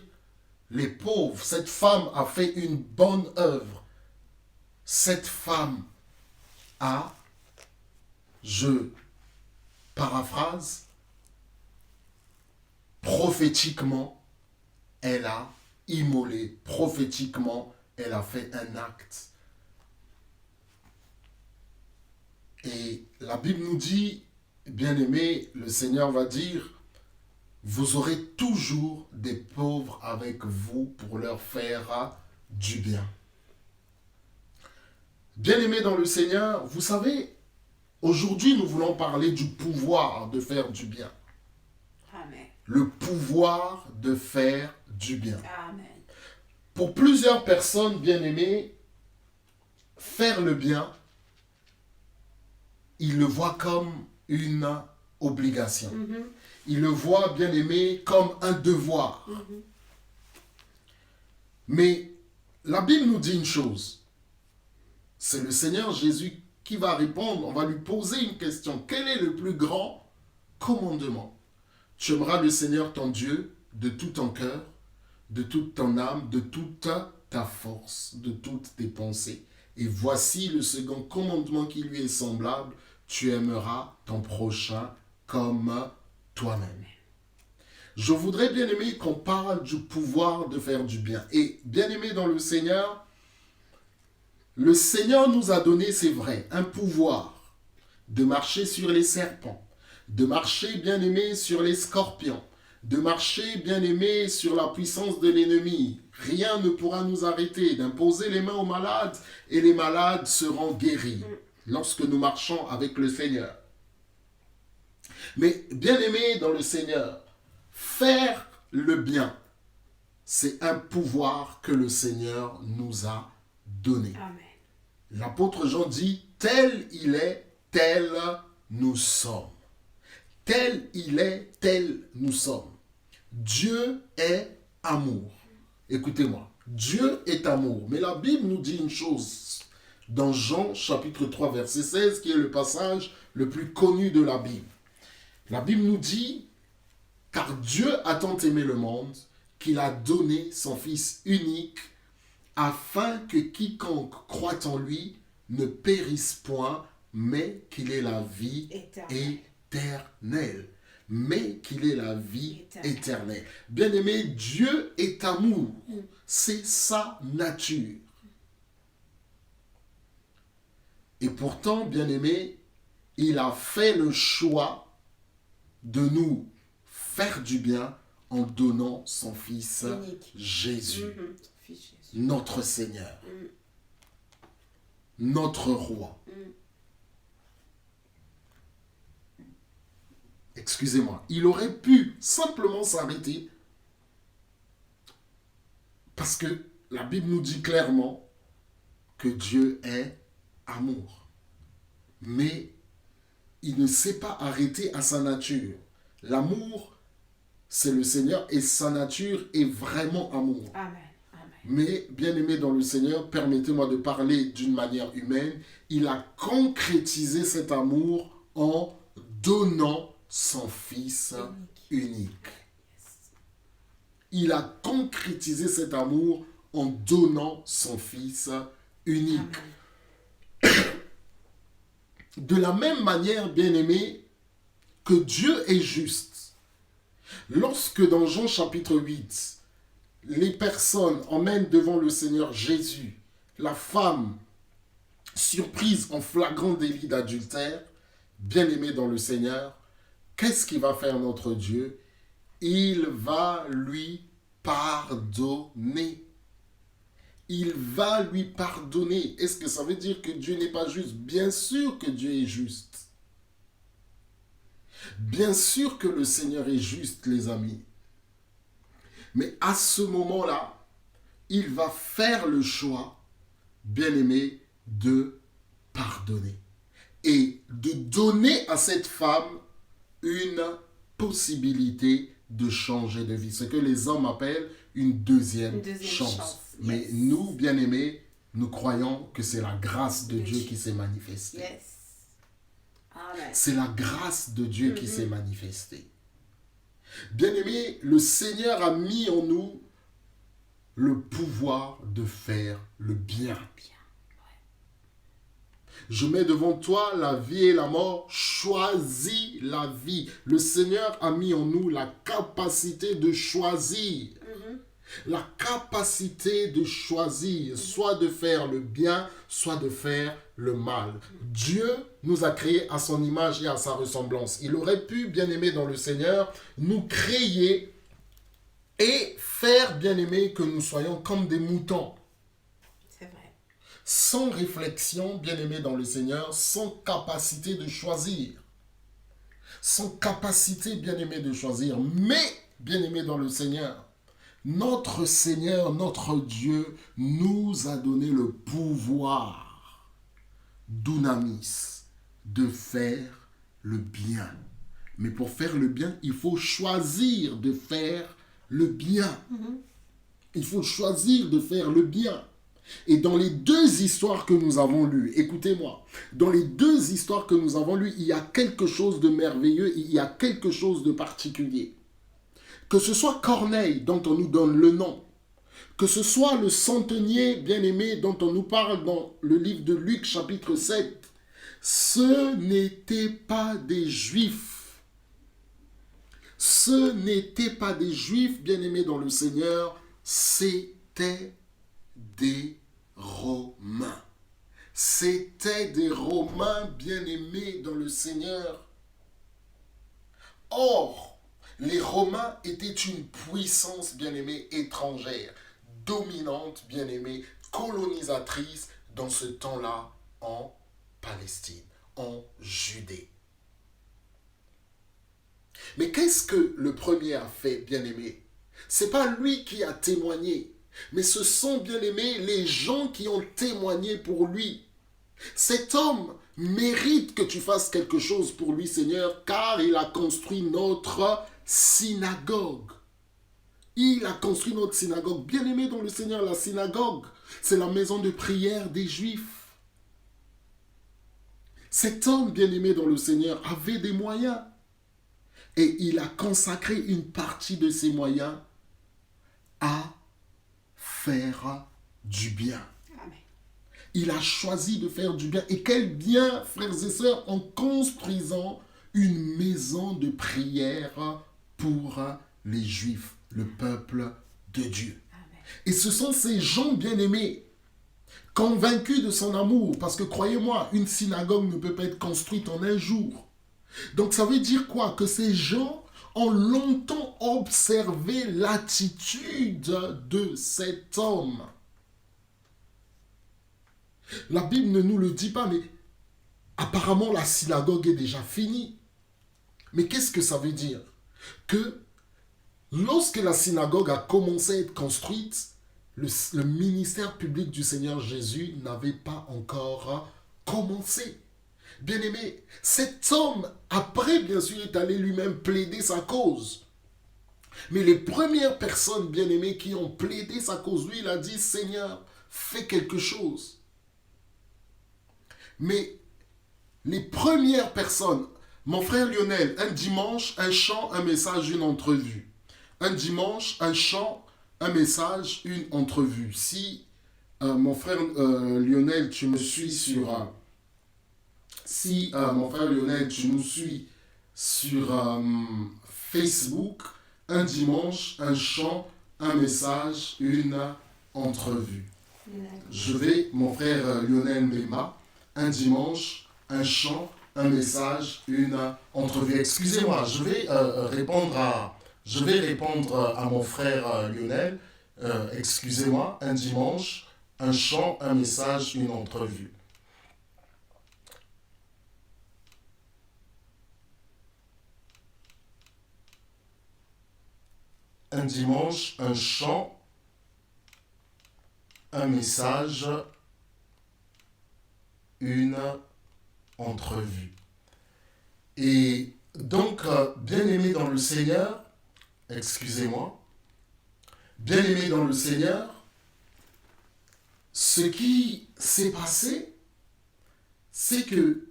S1: les pauvres, cette femme a fait une bonne œuvre. Cette femme a, je paraphrase, prophétiquement, elle a immolé, prophétiquement, elle a fait un acte. Et la Bible nous dit, bien-aimé, le Seigneur va dire, vous aurez toujours des pauvres avec vous pour leur faire du bien. Bien-aimé dans le Seigneur, vous savez, aujourd'hui nous voulons parler du pouvoir de faire du bien.
S2: Amen.
S1: Le pouvoir de faire du bien.
S2: Amen.
S1: Pour plusieurs personnes, bien-aimées, faire le bien, ils le voient comme une obligation. Ils le voient, bien-aimé, comme un devoir. Mais la Bible nous dit une chose. C'est le Seigneur Jésus qui va répondre. On va lui poser une question. Quel est le plus grand commandement? Tu aimeras le Seigneur ton Dieu de tout ton cœur, de toute ton âme, de toute ta force, de toutes tes pensées. Et voici le second commandement qui lui est semblable. Tu aimeras ton prochain comme toi-même. Je voudrais, bien aimé, qu'on parle du pouvoir de faire du bien. Et bien aimé dans le Seigneur nous a donné, c'est vrai, un pouvoir de marcher sur les serpents, de marcher, bien aimé, sur les scorpions, de marcher, bien aimé, sur la puissance de l'ennemi. Rien ne pourra nous arrêter, d'imposer les mains aux malades et les malades seront guéris lorsque nous marchons avec le Seigneur. Mais bien aimé dans le Seigneur, faire le bien, c'est un pouvoir que le Seigneur nous a donné.
S2: Amen.
S1: L'apôtre Jean dit, tel il est, tel nous sommes. Tel il est, tel nous sommes. Dieu est amour. Écoutez-moi, Dieu est amour. Mais la Bible nous dit une chose dans Jean chapitre 3 verset 16 qui est le passage le plus connu de la Bible. La Bible nous dit, car Dieu a tant aimé le monde qu'il a donné son Fils unique afin que quiconque croit en lui ne périsse point, mais qu'il ait la vie éternelle. Mais qu'il ait la vie éternelle. Bien-aimé, Dieu est amour. C'est sa nature. Et pourtant, bien-aimé, il a fait le choix de nous faire du bien en donnant son Fils
S2: unique.
S1: Jésus,
S2: Fils Jésus.
S1: notre Seigneur, notre Roi. Excusez-moi, il aurait pu simplement s'arrêter parce que la Bible nous dit clairement que Dieu est amour. Mais il ne s'est pas arrêté à sa nature. L'amour, c'est le Seigneur et sa nature est vraiment amour.
S2: Amen. Amen.
S1: Mais, bien-aimé dans le Seigneur, permettez-moi de parler d'une manière humaine. Il a concrétisé cet amour en donnant son Fils unique. Il a concrétisé cet amour en donnant son Fils unique.
S2: Amen.
S1: De la même manière, bien-aimé, que Dieu est juste. Lorsque dans Jean chapitre 8, les personnes emmènent devant le Seigneur Jésus la femme surprise en flagrant délit d'adultère, bien-aimé dans le Seigneur, qu'est-ce qu'il va faire notre Dieu? Il va lui pardonner. il va lui pardonner. Est-ce que ça veut dire que Dieu n'est pas juste? Bien sûr que Dieu est juste. Bien sûr que le Seigneur est juste, les amis. Mais à ce moment-là, il va faire le choix, bien-aimé, de pardonner. Et de donner à cette femme une possibilité de changer de vie. Ce que les hommes appellent une deuxième chance. Mais
S2: yes.
S1: Nous, bien-aimés, nous croyons que c'est la grâce de Dieu qui s'est manifestée.
S2: Yes. Amen.
S1: C'est la grâce de Dieu qui s'est manifestée. Bien-aimés, le Seigneur a mis en nous le pouvoir de faire le bien. Je mets devant toi la vie et la mort, choisis la vie. Le Seigneur a mis en nous la capacité de choisir. La capacité de choisir, soit de faire le bien, soit de faire le mal. Dieu nous a créés à son image et à sa ressemblance. Il aurait pu, bien-aimé dans le Seigneur, nous créer et faire, bien-aimé, que nous soyons comme des moutons.
S2: C'est vrai.
S1: Sans réflexion, bien-aimé dans le Seigneur, sans capacité de choisir. Sans capacité, bien-aimé, de choisir. Mais, bien-aimé dans le Seigneur, notre Seigneur, notre Dieu, nous a donné le pouvoir, dunamis, de faire le bien. Mais pour faire le bien, il faut choisir de faire le bien. Il faut choisir de faire le bien. Et dans les deux histoires que nous avons lues, écoutez-moi, dans les deux histoires que nous avons lues, il y a quelque chose de merveilleux, il y a quelque chose de particulier. Que ce soit Corneille, dont on nous donne le nom, que ce soit le centenier bien-aimé dont on nous parle dans le livre de Luc chapitre 7, ce n'étaient pas des Juifs. Ce n'étaient pas des Juifs bien-aimés dans le Seigneur, c'était des Romains. C'était des Romains bien-aimés dans le Seigneur. Or, les Romains étaient une puissance bien-aimée étrangère, dominante bien-aimée, colonisatrice dans ce temps-là en Palestine, en Judée. Mais qu'est-ce que le premier a fait, bien-aimé? C'est pas lui qui a témoigné, mais ce sont, bien-aimés, les gens qui ont témoigné pour lui. Cet homme mérite que tu fasses quelque chose pour lui, Seigneur, car il a construit notre synagogue. Il a construit notre synagogue. Bien-aimé dans le Seigneur, la synagogue, c'est la maison de prière des Juifs. Cet homme bien-aimé dans le Seigneur avait des moyens. Et il a consacré une partie de ses moyens à faire du bien.
S2: Amen.
S1: Il a choisi de faire du bien. Et quel bien, frères et sœurs, en construisant une maison de prière pour les Juifs, le peuple de Dieu.
S2: Amen.
S1: Et ce sont ces gens bien-aimés, convaincus de son amour, parce que croyez-moi, une synagogue ne peut pas être construite en un jour. Donc ça veut dire quoi? Que ces gens ont longtemps observé l'attitude de cet homme. La Bible ne nous le dit pas, mais apparemment la synagogue est déjà finie. Mais qu'est-ce que ça veut dire? Que lorsque la synagogue a commencé à être construite, le ministère public du Seigneur Jésus n'avait pas encore commencé. Bien-aimé, cet homme, après, bien sûr, est allé lui-même plaider sa cause. Mais les premières personnes, bien-aimées, qui ont plaidé sa cause, lui, il a dit, Seigneur, fais quelque chose. Mais les premières personnes, mon frère Lionel, un dimanche, un chant, un message, une entrevue. Un dimanche, un chant, un message, une entrevue. Si, mon frère Lionel, tu me suis sur... Si, mon frère Lionel, tu nous suis sur Facebook, un dimanche, un chant, un message, une entrevue. Je vais, mon frère Lionel Mema, un dimanche, un chant, un message, une entrevue. Excusez-moi, je vais répondre à mon frère Lionel. Excusez-moi, un dimanche, un chant, un message, une entrevue. Un dimanche, un chant, un message, une entrevue. Et donc, bien-aimé dans le Seigneur, excusez-moi, bien-aimé dans le Seigneur, ce qui s'est passé, c'est que,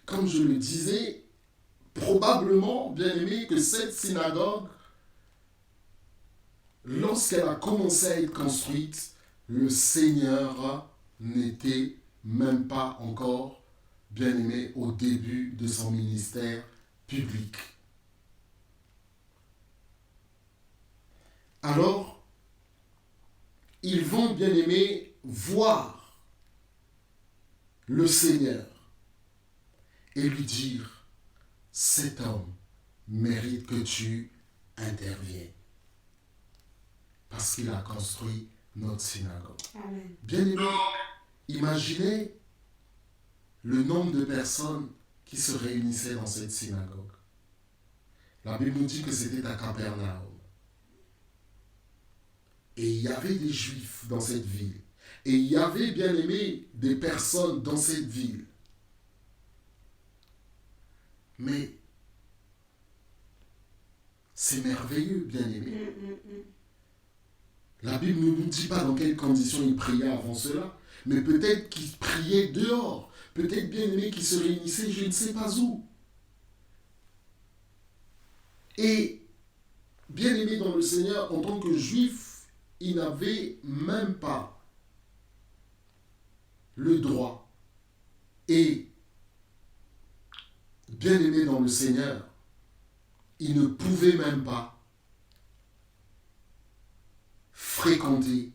S1: comme je le disais, probablement, bien-aimé, que cette synagogue, lorsqu'elle a commencé à être construite, le Seigneur n'était même pas encore, bien-aimé, au début de son ministère public. Alors, ils vont, bien-aimé, voir le Seigneur et lui dire, cet homme mérite que tu interviennes parce qu'il a construit notre synagogue.
S2: Amen.
S1: Bien-aimé, imaginez le nombre de personnes qui se réunissaient dans cette synagogue. La Bible nous dit que c'était à Capernaum. Et il y avait des Juifs dans cette ville. Et il y avait, bien aimé, des personnes dans cette ville. Mais c'est merveilleux, bien aimé. La Bible ne nous dit pas dans quelles conditions ils priaient avant cela. Mais peut-être qu'ils priaient dehors. Peut-être, bien aimé, qu'ils se réunissaient je ne sais pas où. Et, bien aimé dans le Seigneur, en tant que Juif, ils n'avaient même pas le droit. Et, bien aimé dans le Seigneur, ils ne pouvaient même pas fréquenter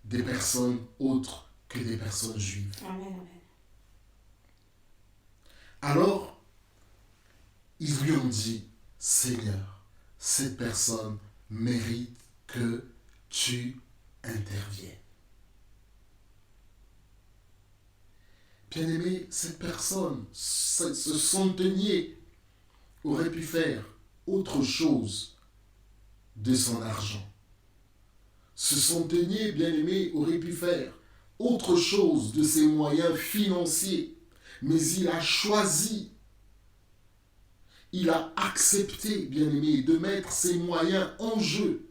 S1: des personnes autres que des personnes juives.
S2: Amen.
S1: Alors, ils lui ont dit, Seigneur, cette personne mérite que tu interviennes. Bien-aimé, cette personne, ce centenier, aurait pu faire autre chose de son argent. Ce centenier, bien-aimé, aurait pu faire autre chose de ses moyens financiers. Mais il a choisi, il a accepté, bien-aimé, de mettre ses moyens en jeu.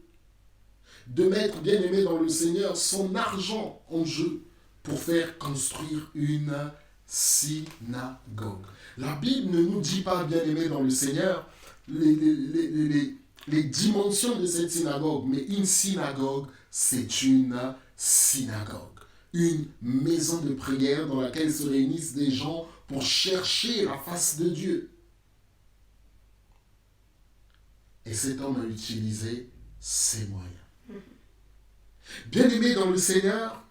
S1: De mettre, bien-aimé dans le Seigneur, son argent en jeu pour faire construire une synagogue. La Bible ne nous dit pas, bien-aimé dans le Seigneur, les dimensions de cette synagogue, mais une synagogue, c'est une synagogue. Une maison de prière dans laquelle se réunissent des gens pour chercher la face de Dieu. Et cet homme a utilisé ses moyens. Bien-aimé dans le Seigneur,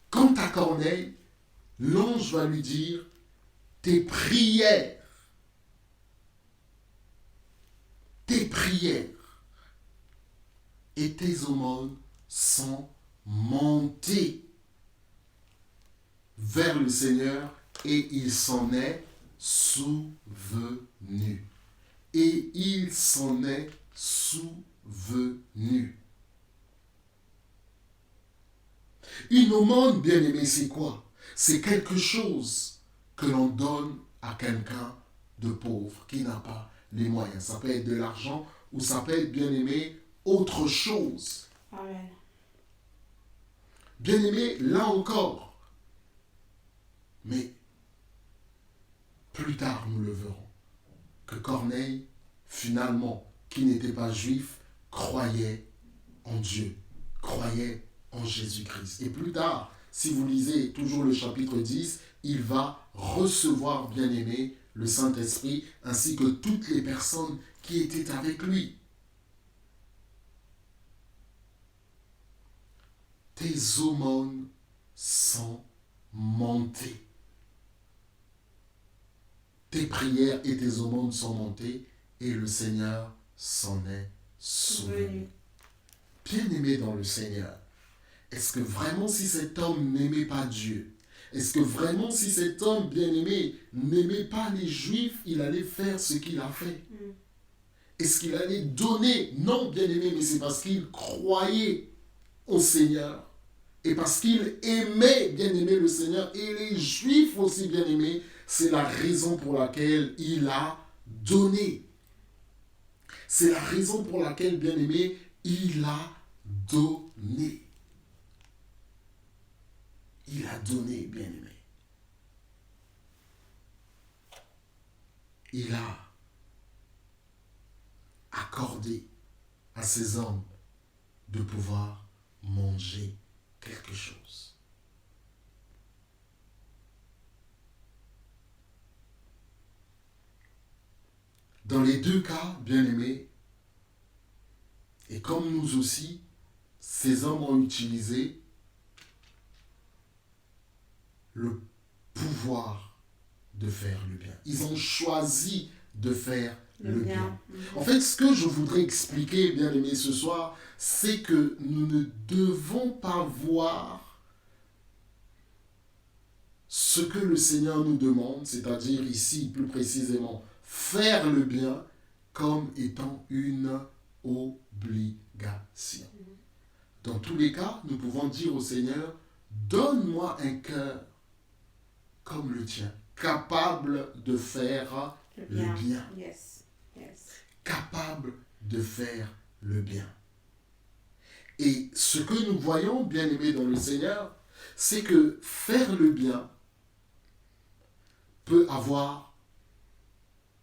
S1: quant à Corneille, l'ange va lui dire, tes prières et tes aumônes sont montées vers le Seigneur et il s'en est souvenu. Et il s'en est souvenu. Une aumône, bien-aimé, c'est quoi? C'est quelque chose que l'on donne à quelqu'un de pauvre, qui n'a pas les moyens. Ça peut être de l'argent ou ça peut être, bien-aimé, autre chose.
S2: Amen.
S1: Bien-aimé, là encore. Mais plus tard, nous le verrons, que Corneille, finalement, qui n'était pas juif, croyait en Dieu, croyait en Jésus-Christ. Et plus tard, si vous lisez toujours le chapitre 10, il va recevoir, bien-aimé, le Saint-Esprit, ainsi que toutes les personnes qui étaient avec lui. Tes aumônes sont montées. Tes prières et tes aumônes sont montées et le Seigneur s'en est souvenu. bien-aimé dans le Seigneur, est-ce que vraiment si cet homme n'aimait pas Dieu, est-ce que vraiment si cet homme bien-aimé n'aimait pas les Juifs, il allait faire ce qu'il a fait? Est-ce qu'il allait donner? Non, bien-aimé, mais c'est parce qu'il croyait au Seigneur. Et parce qu'il aimait, bien-aimé, le Seigneur, et les Juifs aussi, bien-aimés, c'est la raison pour laquelle il a donné. C'est la raison pour laquelle, bien-aimé, il a donné. Il a donné, bien-aimé. Il a accordé à ces hommes de pouvoir manger quelque chose. Dans les deux cas, bien-aimés, et comme nous aussi, ces hommes ont utilisé le pouvoir de faire le bien. Ils ont choisi de faire le bien. En fait, ce que je voudrais expliquer, bien-aimés, ce soir, c'est que nous ne devons pas voir ce que le Seigneur nous demande, c'est-à-dire ici, plus précisément, faire le bien comme étant une obligation. Dans tous les cas, nous pouvons dire au Seigneur, donne-moi un cœur comme le tien, capable de faire le bien.
S2: Yes. Yes.
S1: Capable de faire le bien. Et ce que nous voyons, bien-aimés dans le Seigneur, c'est que faire le bien peut avoir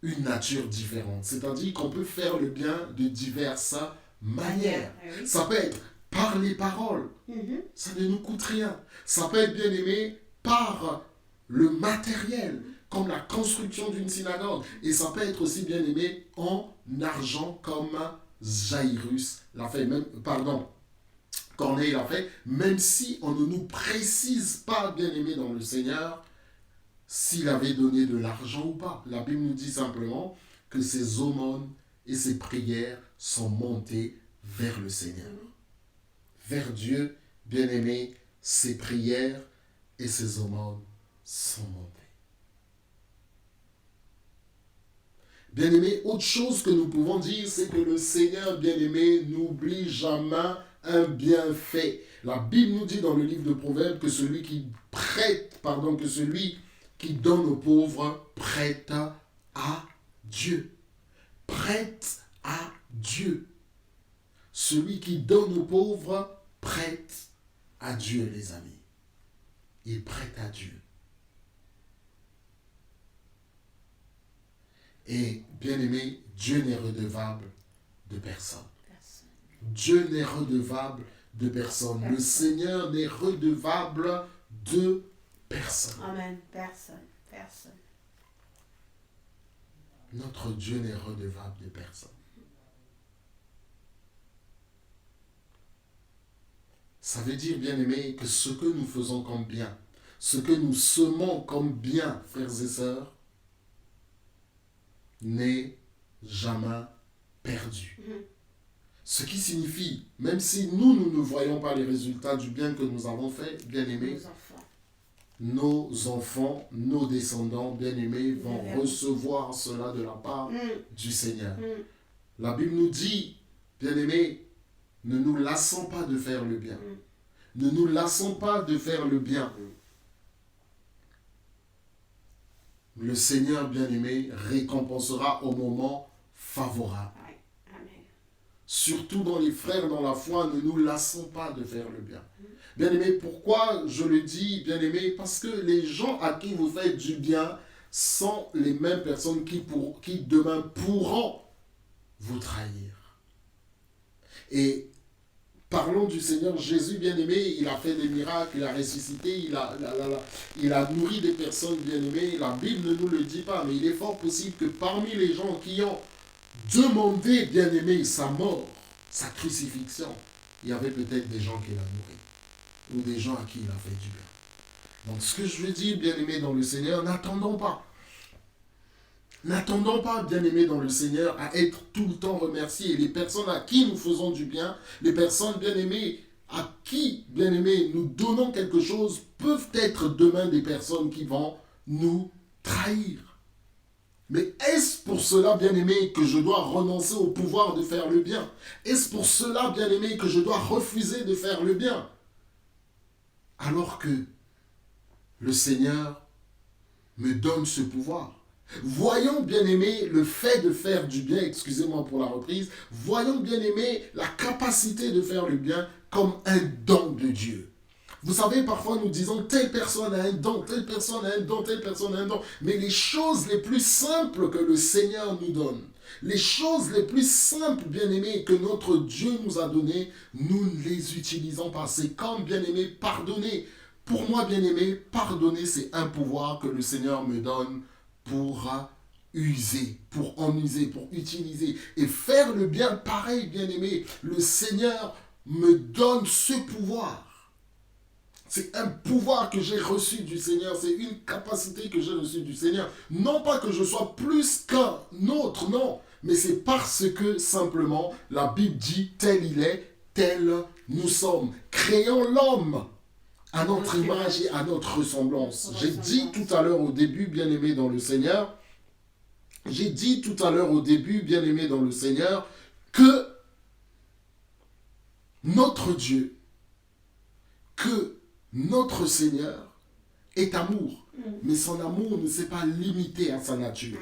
S1: une nature différente. C'est-à-dire qu'on peut faire le bien de diverses manières.
S2: Oui.
S1: Ça peut être par les paroles. Ça ne nous coûte rien. Ça peut être, bien-aimé, par le matériel, comme la construction d'une synagogue. Et ça peut être aussi, bien-aimé, en argent, comme Jairus l'a fait. Corneille l'a fait, même si on ne nous précise pas, bien-aimé dans le Seigneur, s'il avait donné de l'argent ou pas. La Bible nous dit simplement que ses aumônes et ses prières sont montées vers le Seigneur. Vers Dieu, bien-aimé, ses prières et ses aumônes sont montées. Bien-aimé, autre chose que nous pouvons dire, c'est que le Seigneur, bien-aimé, n'oublie jamais un bienfait. La Bible nous dit dans le livre de Proverbes que celui qui donne aux pauvres prête à Dieu. Prête à Dieu. Celui qui donne aux pauvres prête à Dieu, les amis. Il prête à Dieu. Et bien aimé, Dieu n'est redevable de personne. Dieu n'est redevable de personne. Le Seigneur n'est redevable de personne.
S2: Amen. Personne.
S1: Notre Dieu n'est redevable de personne. Ça veut dire, bien aimé, que ce que nous faisons comme bien, ce que nous semons comme bien, frères et sœurs, n'est jamais perdu. Ce qui signifie, même si nous ne voyons pas les résultats du bien que nous avons fait, bien aimés, nos enfants, nos descendants, bien aimés, vont recevoir cela de la part du Seigneur. La Bible nous dit, bien aimés, ne nous lassons pas de faire le bien. Ne nous lassons pas de faire le bien. Le Seigneur, bien-aimé, récompensera au moment favorable. Surtout dans les frères dans la foi, ne nous lassons pas de faire le bien. Bien-aimé, pourquoi je le dis, bien-aimé? Parce que les gens à qui vous faites du bien sont les mêmes personnes qui demain pourront vous trahir. Et parlons du Seigneur Jésus, bien-aimé, il a fait des miracles, il a ressuscité, il a nourri des personnes, bien-aimées. La Bible ne nous le dit pas, mais il est fort possible que parmi les gens qui ont demandé, bien-aimé, sa mort, sa crucifixion, il y avait peut-être des gens qui l'ont nourri, ou des gens à qui il a fait du bien. Donc ce que je veux dire, bien-aimé dans le Seigneur, n'attendons pas. N'attendons pas, bien-aimés dans le Seigneur, à être tout le temps remerciés. Et les personnes à qui nous faisons du bien, les personnes, bien-aimées, à qui, bien-aimés, nous donnons quelque chose, peuvent être demain des personnes qui vont nous trahir. Mais est-ce pour cela, bien-aimé, que je dois renoncer au pouvoir de faire le bien? Est-ce pour cela, bien-aimé, que je dois refuser de faire le bien? Alors que le Seigneur me donne ce pouvoir. Voyons, bien-aimé, le fait de faire du bien, excusez-moi pour la reprise, voyons, bien-aimé, la capacité de faire le bien comme un don de Dieu. Vous savez, parfois nous disons, telle personne a un don, telle personne a un don, telle personne a un don. Mais les choses les plus simples que le Seigneur nous donne, les choses les plus simples, bien-aimés, que notre Dieu nous a données, nous ne les utilisons pas. C'est comme, bien-aimé, pardonner. Pour moi, bien-aimé, pardonner, c'est un pouvoir que le Seigneur me donne pour user, pour en user, pour utiliser. Et faire le bien, pareil, bien-aimé, le Seigneur me donne ce pouvoir. C'est un pouvoir que j'ai reçu du Seigneur. C'est une capacité que j'ai reçue du Seigneur. Non pas que je sois plus qu'un autre, non. Mais c'est parce que simplement la Bible dit tel il est, tel nous sommes. Créons l'homme à notre image et à notre ressemblance. J'ai dit tout à l'heure au début, bien-aimé dans le Seigneur, j'ai dit tout à l'heure au début, bien-aimé dans le Seigneur, que notre Dieu, que notre Seigneur est amour. Mais son amour ne s'est pas limité à sa nature.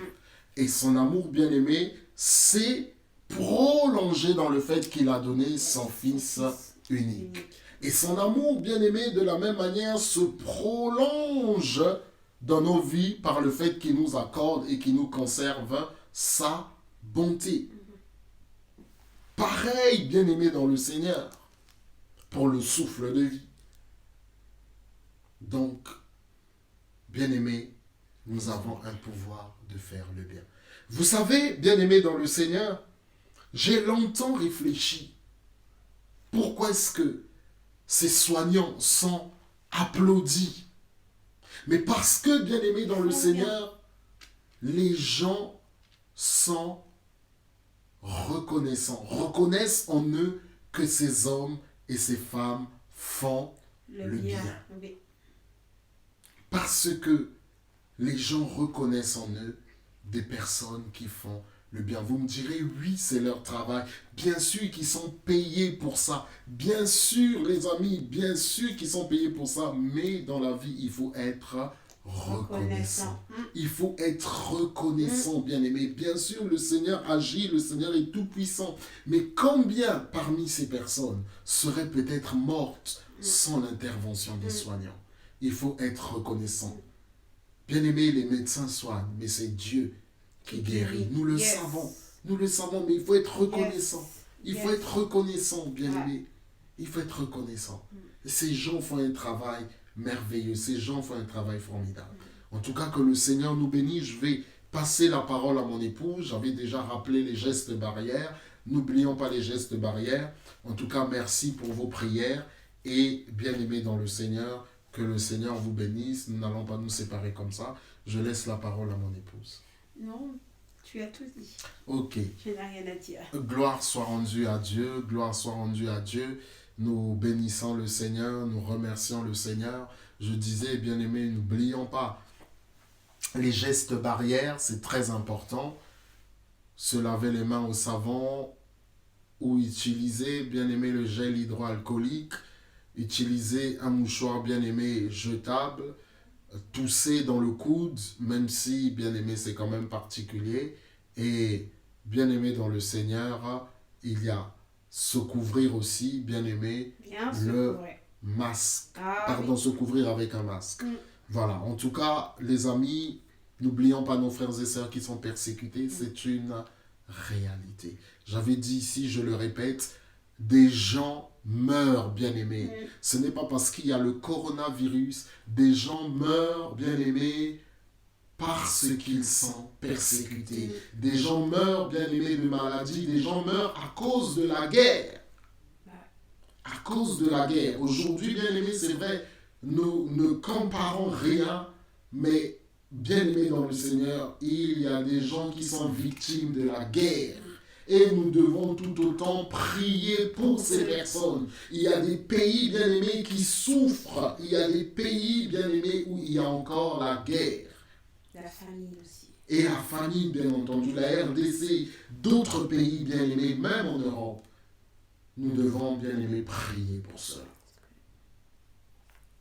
S1: Et son amour, bien-aimé, s'est prolongé dans le fait qu'il a donné son Fils unique. Et son amour, bien-aimé, de la même manière, se prolonge dans nos vies par le fait qu'il nous accorde et qu'il nous conserve sa bonté. Pareil, bien-aimé dans le Seigneur, pour le souffle de vie. Donc, bien-aimés, nous avons un pouvoir de faire le bien. Vous savez, bien-aimés dans le Seigneur, j'ai longtemps réfléchi. Pourquoi est-ce que ces soignants sont applaudis? Mais parce que, bien-aimés dans le Seigneur, les gens sont reconnaissants, reconnaissent en eux que ces hommes et ces femmes font le bien. Oui. Parce que les gens reconnaissent en eux des personnes qui font le bien. Vous me direz, oui, c'est leur travail. Bien sûr qu'ils sont payés pour ça. Bien sûr, les amis, bien sûr qu'ils sont payés pour ça. Mais dans la vie, il faut être reconnaissant. Il faut être reconnaissant, bien-aimé. Bien sûr, le Seigneur agit, le Seigneur est tout puissant. Mais combien parmi ces personnes seraient peut-être mortes sans l'intervention des soignants? Il faut être reconnaissant. Bien-aimé, les médecins soignent, mais c'est Dieu qui guérit. Nous le savons. Nous le savons, mais il faut être reconnaissant. Il faut être reconnaissant, bien-aimé. Il faut être reconnaissant. Ces gens font un travail merveilleux. Ces gens font un travail formidable. En tout cas, que le Seigneur nous bénisse. Je vais passer la parole à mon épouse. J'avais déjà rappelé les gestes barrières. N'oublions pas les gestes barrières. En tout cas, merci pour vos prières. Et bien-aimé dans le Seigneur, que le Seigneur vous bénisse. Nous n'allons pas nous séparer comme ça. Je laisse la parole à mon épouse.
S2: Non, tu as tout dit.
S1: Ok.
S2: Je n'ai rien à dire.
S1: Gloire soit rendue à Dieu. Gloire soit rendue à Dieu. Nous bénissons le Seigneur. Nous remercions le Seigneur. Je disais, bien-aimés, n'oublions pas les gestes barrières. C'est très important. Se laver les mains au savon ou utiliser, bien-aimé, le gel hydroalcoolique. Utiliser un mouchoir bien-aimé jetable, tousser dans le coude, même si bien-aimé c'est quand même particulier, et bien-aimé dans le Seigneur, il y a se couvrir aussi, bien-aimé, le masque, se couvrir avec un masque. Voilà, en tout cas, les amis, n'oublions pas nos frères et sœurs qui sont persécutés, c'est une réalité. J'avais dit ici, je le répète, des gens meurent, bien-aimés. Ce n'est pas parce qu'il y a le coronavirus. Des gens meurent, bien-aimés, parce qu'ils sont persécutés. Des gens meurent, bien-aimés, de maladie. Des gens meurent à cause de la guerre. À cause de la guerre. Aujourd'hui, bien-aimés, c'est vrai, nous ne comparons rien, mais bien-aimés dans le Seigneur, il y a des gens qui sont victimes de la guerre. Et nous devons tout autant prier pour ces personnes. Il y a des pays, bien-aimés, qui souffrent. Il y a des pays, bien-aimés, où il y a encore la guerre.
S2: La famine aussi.
S1: Et la famine, bien entendu, la RDC, d'autres pays, bien-aimés, même en Europe. Nous devons, bien-aimés, prier pour cela.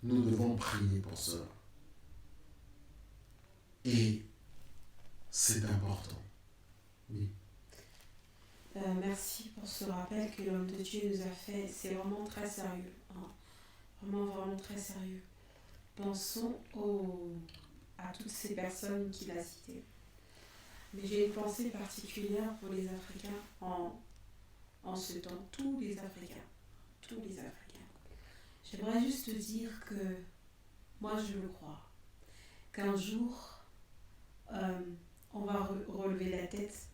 S1: Nous devons prier pour cela. Et c'est important. Oui.
S2: Merci pour ce rappel que l'homme de Dieu nous a fait. C'est vraiment très sérieux. Hein. Vraiment très sérieux. Pensons à toutes ces personnes qu'il a citées. Mais j'ai une pensée particulière pour les Africains en ce temps. Tous les Africains. J'aimerais juste te dire que moi je le crois. Qu'un jour, on va relever la tête.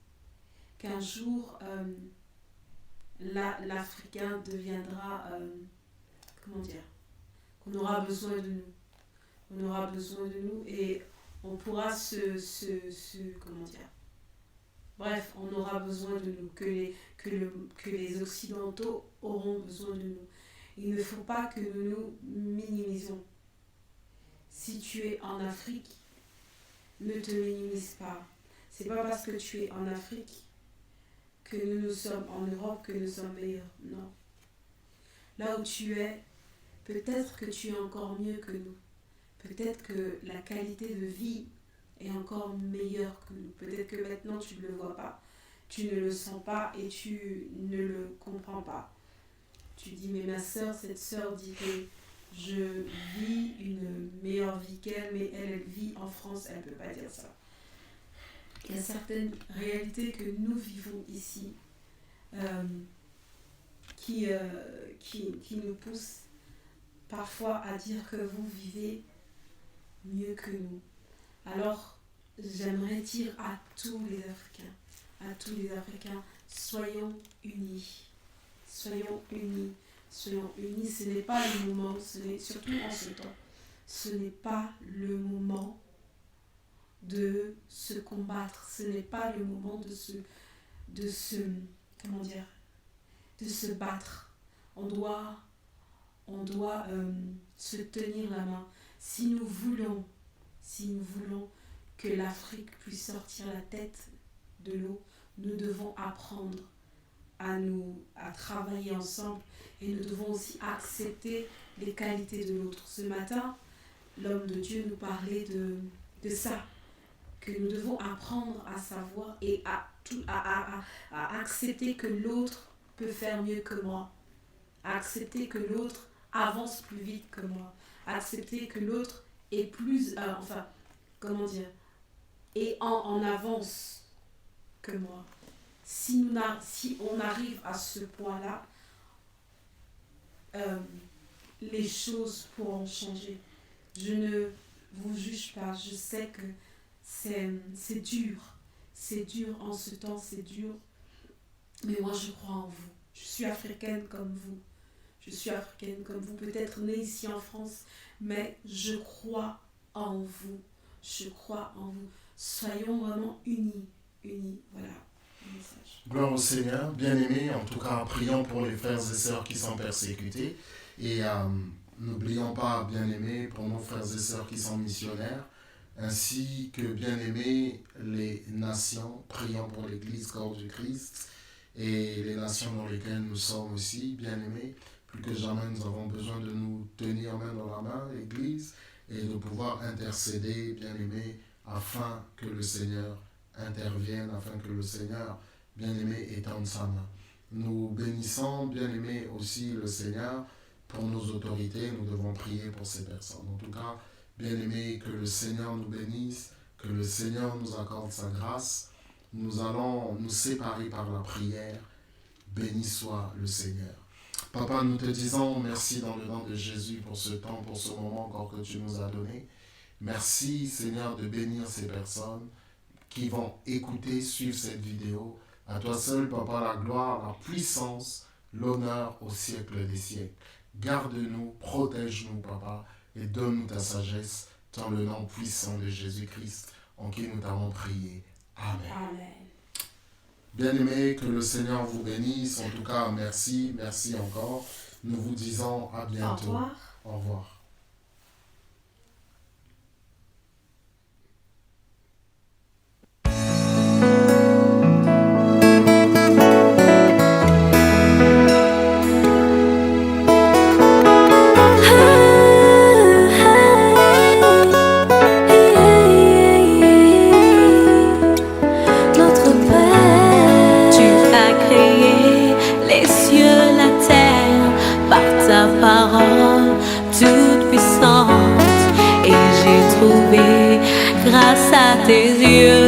S2: Qu'un jour, l'Africain deviendra, qu'on aura besoin de nous. On aura besoin de nous et on pourra bref, on aura besoin de nous, que les Occidentaux auront besoin de nous. Il ne faut pas que nous nous minimisons. Si tu es en Afrique, ne te minimise pas. C'est pas parce que tu es en Afrique que nous sommes en Europe que nous sommes meilleurs. Non. Là où tu es, peut-être que tu es encore mieux que nous. Peut-être que la qualité de vie est encore meilleure que nous. Peut-être que maintenant tu ne le vois pas, tu ne le sens pas et tu ne le comprends pas. Tu dis, mais ma soeur, cette soeur dit que je vis une meilleure vie qu'elle, mais elle vit en France, elle ne peut pas dire ça. Il y a certaines réalités que nous vivons ici qui nous poussent parfois à dire que vous vivez mieux que nous. Alors, j'aimerais dire à tous les Africains, soyons unis. Soyons unis. Ce n'est pas le moment, surtout en ce temps, ce n'est pas le moment de se combattre, ce n'est pas le moment de se battre. On doit se tenir la main. Si nous voulons que l'Afrique puisse sortir la tête de l'eau, nous devons apprendre à travailler ensemble et nous devons aussi accepter les qualités de l'autre. Ce matin, l'homme de Dieu nous parlait de ça, que nous devons apprendre à savoir et à accepter que l'autre peut faire mieux que moi, à accepter que l'autre avance plus vite que moi, à accepter que l'autre est plus, est en avance que moi. Si on arrive à ce point-là, les choses pourront changer. Je ne vous juge pas, je sais que c'est dur. C'est dur en ce temps, c'est dur. Mais moi, je crois en vous. Je suis africaine comme vous. Peut-être née ici en France, mais je crois en vous. Soyons vraiment unis. Voilà.
S1: Gloire au Seigneur, bien-aimés, en tout cas, prions pour les frères et sœurs qui sont persécutés. Et n'oublions pas, bien-aimés, pour nos frères et sœurs qui sont missionnaires, ainsi que, bien-aimés, les nations, prions pour l'Église corps du Christ et les nations dans lesquelles nous sommes aussi, bien-aimés. Plus que jamais, nous avons besoin de nous tenir main dans la main, l'Église, et de pouvoir intercéder, bien-aimés, afin que le Seigneur intervienne, afin que le Seigneur, bien-aimé, étende sa main. Nous bénissons, bien-aimé, aussi le Seigneur pour nos autorités. Nous devons prier pour ces personnes. En tout cas, bien-aimé, que le Seigneur nous bénisse, que le Seigneur nous accorde sa grâce. Nous allons nous séparer par la prière. Béni soit le Seigneur. Papa, nous te disons merci dans le nom de Jésus pour ce temps, pour ce moment encore que tu nous as donné. Merci, Seigneur, de bénir ces personnes qui vont écouter, suivre cette vidéo. À toi seul, Papa, la gloire, la puissance, l'honneur au siècle des siècles. Garde-nous, protège-nous, Papa, et donne-nous ta sagesse, dans le nom puissant de Jésus-Christ, en qui nous t'avons prié. Amen.
S2: Amen.
S1: Bien-aimés, que le Seigneur vous bénisse. En tout cas, merci encore. Nous vous disons à bientôt.
S2: Au revoir.
S1: Au revoir.
S3: Toute puissante, et j'ai trouvé grâce à tes yeux